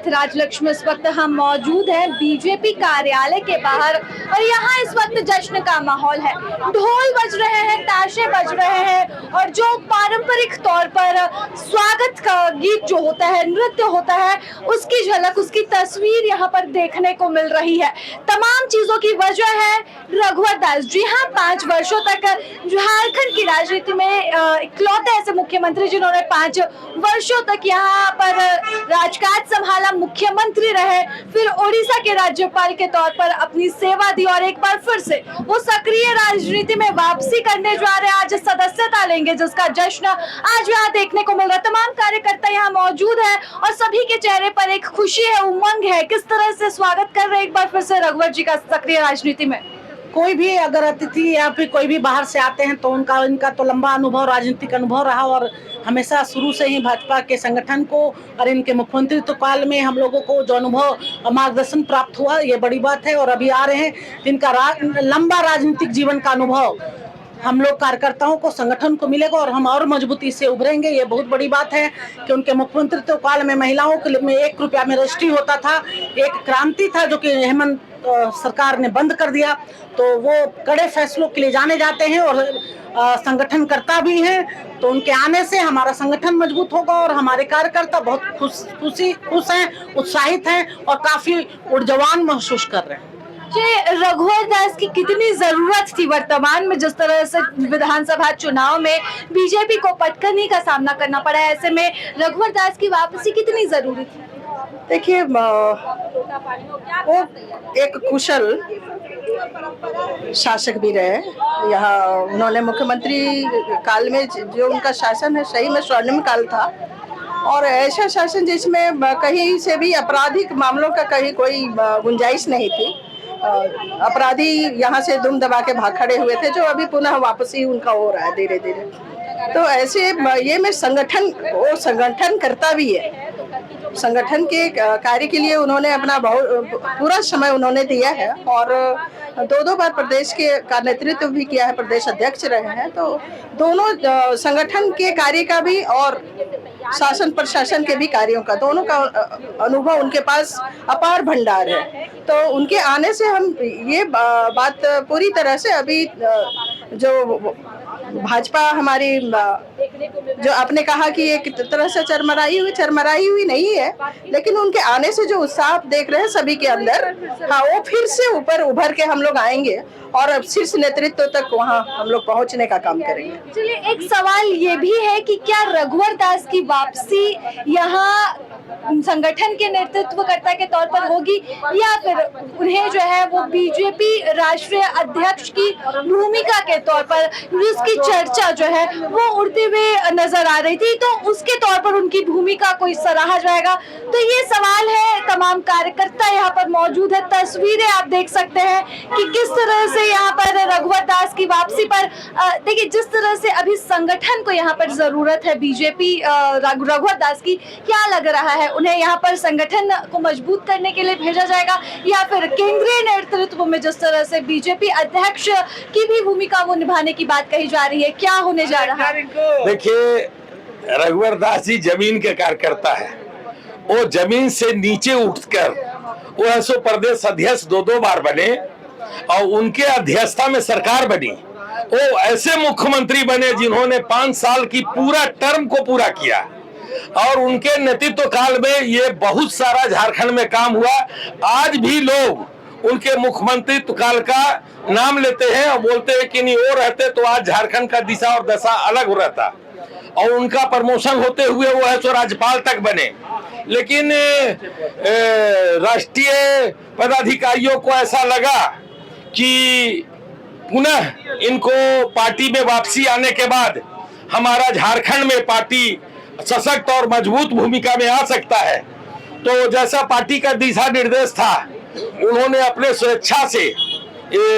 साथ राजलक्ष्मी इस वक्त हम मौजूद हैं बीजेपी कार्यालय के बाहर और यहाँ इस वक्त जश्न का माहौल है। ढोल बज रहे हैं, ताशे बज रहे हैं और जो पारंपरिक तौर पर स्वागत का गीत जो होता है, नृत्य होता है, उसकी झलक, उसकी तस्वीर यहाँ पर देखने को मिल रही है। तमाम चीजों की वजह है रघुवर दास। जी हाँ, 5 वर्षों तक झारखंड की राजनीति में इकलौते ऐसे मुख्यमंत्री जिन्होंने 5 वर्षों तक यहाँ पर राजकाज संभाला, मुख्यमंत्री रहे, फिर ओडिशा के राज्यपाल के तौर पर अपनी सेवा दी और एक बार फिर से वो सक्रिय राजनीति में वापसी करने जा रहे हैं। आज सदस्यता लेंगे जिसका जश्न आज यहाँ देखने को मिल रहा है। तमाम कार्यकर्ता यहाँ मौजूद है और सभी के चेहरे पर एक खुशी है, उमंग है। किस तरह से स्वागत कर रहे हैं एक बार फिर से रघुवर जी का सक्रिय राजनीति में? कोई भी अगर अतिथि या फिर कोई भी बाहर से आते हैं तो इनका तो लंबा अनुभव, राजनीतिक अनुभव रहा और हमेशा शुरू से ही भाजपा के संगठन को और इनके मुख्यमंत्रित्व काल में हम लोगों को जो अनुभव मार्गदर्शन प्राप्त हुआ, ये बड़ी बात है। और अभी आ रहे हैं इनका लंबा राजनीतिक जीवन का अनुभव हम लोग कार्यकर्ताओं को, संगठन को मिलेगा और हम और मजबूती से उभरेंगे। ये बहुत बड़ी बात है कि उनके मुख्यमंत्रित्व काल में महिलाओं के लिए में 1 रुपया में रजिस्ट्री होता था, एक क्रांति था जो कि हेमंत सरकार ने बंद कर दिया। तो वो कड़े फैसलों के लिए जाने जाते हैं और संगठनकर्ता भी हैं। तो उनके आने से हमारा संगठन मजबूत होगा और हमारे कार्यकर्ता बहुत खुश हैं, उत्साहित हैं और काफी ऊर्जावान महसूस कर रहे हैं। रघुवर दास की कितनी जरूरत थी वर्तमान में, जिस तरह से विधानसभा चुनाव में बीजेपी को पटकनी का सामना करना पड़ा है, ऐसे में रघुवर दास की वापसी कितनी जरूरी थी? देखिए, वो एक कुशल शासक भी रहे। यहाँ उन्होंने मुख्यमंत्री काल में जो उनका शासन है सही में स्वर्णिम काल था और ऐसा शासन जिसमें कहीं से भी आपराधिक मामलों का कहीं कोई गुंजाइश नहीं थी। अपराधी यहाँ से दुम दबा के भाग खड़े हुए थे, जो अभी पुनः वापसी उनका हो रहा है धीरे धीरे। तो ऐसे ये में संगठन करता भी है। संगठन के कार्य के लिए उन्होंने अपना पूरा समय उन्होंने दिया है और 2 बार प्रदेश का नेतृत्व भी किया है, प्रदेश अध्यक्ष रहे हैं। तो दोनों संगठन के कार्य का भी और शासन प्रशासन के भी कार्यों का, दोनों का अनुभव उनके पास अपार भंडार है। तो उनके आने से हम ये बात पूरी तरह से अभी जो भाजपा हमारी, जो आपने कहा कि एक तरह से चरमराई हुई नहीं है, लेकिन उनके आने से जो उत्साह आप देख रहे हैं सभी के अंदर, हाँ, वो फिर से ऊपर उभर के हम लोग आएंगे और अब शीर्ष नेतृत्व तक वहाँ हम लोग पहुँचने का काम करेंगे। चलिए, एक सवाल ये भी है कि क्या रघुवर दास की वापसी यहाँ संगठन के नेतृत्वकर्ता के तौर पर होगी या फिर उन्हें जो है वो बीजेपी राष्ट्रीय अध्यक्ष की भूमिका के तौर पर, जिसकी चर्चा जो है वो उड़ते हुए नजर आ रही थी, तो उसके तौर पर उनकी भूमिका कोई सराहा जाएगा? तो ये सवाल है। तमाम कार्यकर्ता यहाँ पर मौजूद है, तस्वीरें आप देख सकते हैं कि किस तरह से यहाँ पर रघुवर दास की वापसी पर देखिए, जिस तरह से अभी संगठन को यहाँ पर जरूरत है बीजेपी रघुवर दास की, क्या लग रहा है उन्हें यहाँ पर संगठन को मजबूत करने के लिए भेजा जाएगा या फिर केंद्रीय नेतृत्व में जिस तरह से बीजेपी अध्यक्ष की भी भूमिका वो निभाने की बात कही जा रही है, क्या होने जा रहा है? देखिए, रघुवर दास जी जमीन के कार्यकर्ता है। वो जमीन से नीचे उठकर वो ऐसो प्रदेश अध्यक्ष 2 बार बने और उनके अध्यक्षता में सरकार बनी। वो ऐसे मुख्यमंत्री बने जिन्होंने 5 साल की पूरा टर्म को पूरा किया और उनके नेतृत्व काल में ये बहुत सारा झारखंड में काम हुआ। आज भी लोग उनके मुख्यमंत्रित्व काल का नाम लेते हैं और बोलते हैं कि नहीं, वो रहते तो आज झारखंड का दिशा और दशा अलग हो रहता। और उनका प्रमोशन होते हुए वो है सो राज्यपाल तक बने। लेकिन राष्ट्रीय पदाधिकारियों को ऐसा लगा कि पुनः इनको पार्टी में वापसी आने के बाद हमारा झारखंड में पार्टी सशक्त और मजबूत भूमिका में आ सकता है। तो जैसा पार्टी का दिशा निर्देश था, उन्होंने अपने स्वेच्छा से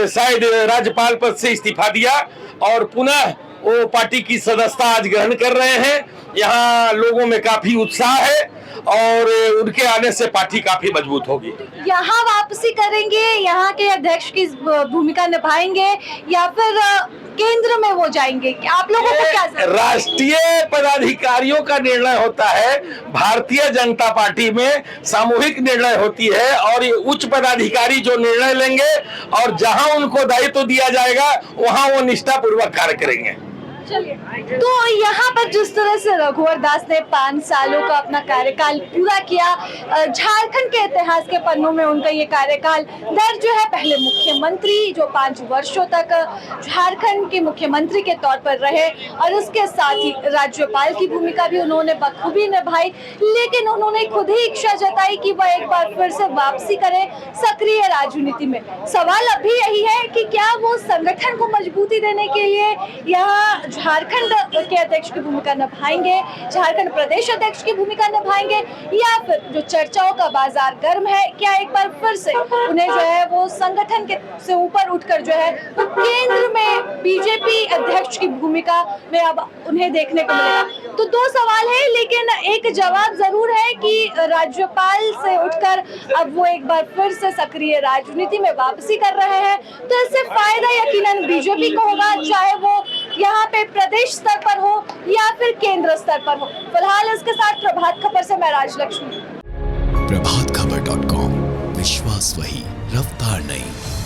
शायद राज्यपाल पद से इस्तीफा दिया और पुनः वो पार्टी की सदस्यता आज ग्रहण कर रहे हैं। यहाँ लोगों में काफी उत्साह है और उनके आने से पार्टी काफी मजबूत होगी। यहाँ वापसी करेंगे, यहाँ के अध्यक्ष की भूमिका निभाएंगे या फिर केंद्र में वो जाएंगे? आप लोगों को क्या लगता है? राष्ट्रीय पदाधिकारियों का निर्णय होता है, भारतीय जनता पार्टी में सामूहिक निर्णय होती है और ये उच्च पदाधिकारी जो निर्णय लेंगे और जहां उनको दायित्व दिया जाएगा वहां वो निष्ठापूर्वक कार्य करेंगे। चलिए, तो यहाँ पर जिस तरह से रघुवर दास ने 5 सालों का अपना कार्यकाल पूरा किया, झारखंड के इतिहास के पन्नों में उनका ये कार्यकाल दर्ज है। पहले मुख्यमंत्री जो 5 वर्षों तक झारखंड के मुख्यमंत्री के तौर पर रहे और उसके साथ ही राज्यपाल की भूमिका भी उन्होंने बखूबी निभाई, लेकिन उन्होंने खुद ही इच्छा जताई कि वह एक बार फिर से वापसी करें सक्रिय राजनीति में। सवाल अभी यही है कि क्या वो संगठन को मजबूती देने के लिए यहाँ झारखंड के अध्यक्ष की भूमिका निभाएंगे, झारखंड प्रदेश अध्यक्ष की भूमिका निभाएंगे, या फिर जो चर्चाओं का बाजार गर्म है, क्या एक बार फिर से उन्हें जो है वो संगठन के से ऊपर उठकर जो है वो केंद्र में बीजेपी अध्यक्ष की भूमिका में अब उन्हें देखने को मिलेगा? तो 2 सवाल है, लेकिन एक जवाब जरूर है कि राज्यपाल से उठकर अब वो एक बार फिर से सक्रिय राजनीति में वापसी कर रहे हैं, तो इससे फायदा यकीनन बीजेपी को होगा, चाहे वो यहाँ पे प्रदेश स्तर पर हो या फिर केंद्र स्तर पर हो। फिलहाल इसके साथ प्रभात खबर से मैं राजलक्ष्मी। प्रभातखबर.com, विश्वास वही, रफ्तार नहीं।